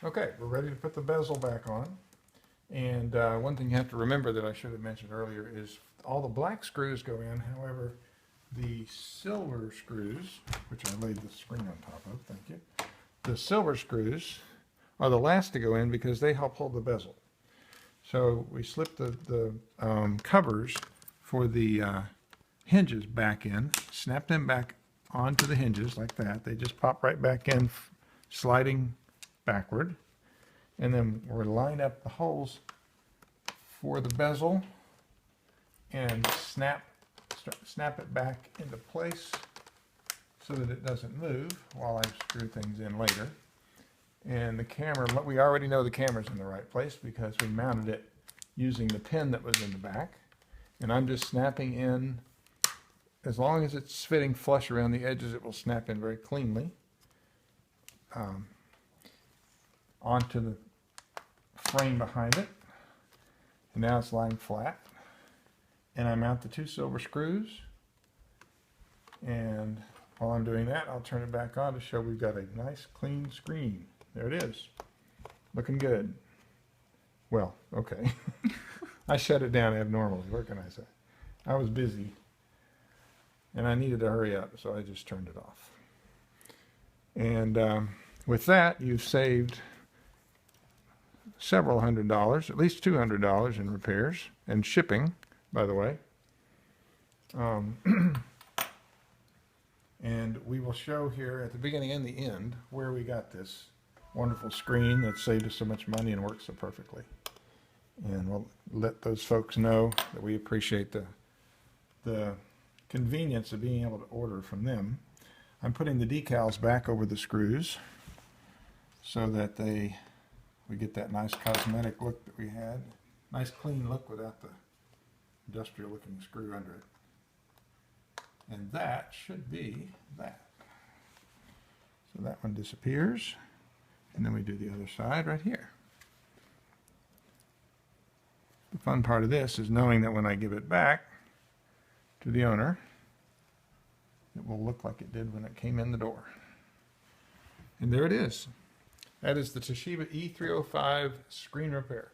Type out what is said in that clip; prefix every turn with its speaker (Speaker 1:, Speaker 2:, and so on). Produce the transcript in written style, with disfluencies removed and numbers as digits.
Speaker 1: Okay, we're ready to put the bezel back on. And one thing you have to remember that I should have mentioned earlier is all the black screws go in. However, the silver screws, which I laid the screen on top of, thank you. The silver screws are the last to go in because they help hold the bezel. So we slip the covers for the hinges back in, snap them back onto the hinges like that. They just pop right back in, sliding backward. And then we're line up the holes for the bezel and snap it back into place so that it doesn't move while I screw things in later. And the camera, we already know the camera's in the right place because we mounted it using the pin that was in the back. And I'm just snapping in, as long as it's fitting flush around the edges, it will snap in very cleanly onto the frame behind it. And now it's lying flat. And I mount the two silver screws. And while I'm doing that, I'll turn it back on to show we've got a nice clean screen. There it is. Looking good. Well, okay. I shut it down abnormally. What can I say? I was busy. And I needed to hurry up, so I just turned it off. And with that, you've saved several $100s, at least $200 in repairs and shipping, by the way. And we will show here at the beginning and the end where we got this wonderful screen that saved us so much money and works so perfectly. And we'll let those folks know that we appreciate the convenience of being able to order from them. I'm putting the decals back over the screws so that we get that nice cosmetic look that we had. Nice clean look without the industrial looking screw under it. And that should be that. So that one disappears. And then we do the other side right here. The fun part of this is knowing that when I give it back to the owner, it will look like it did when it came in the door. And there it is. That is the Toshiba E305 screen repair.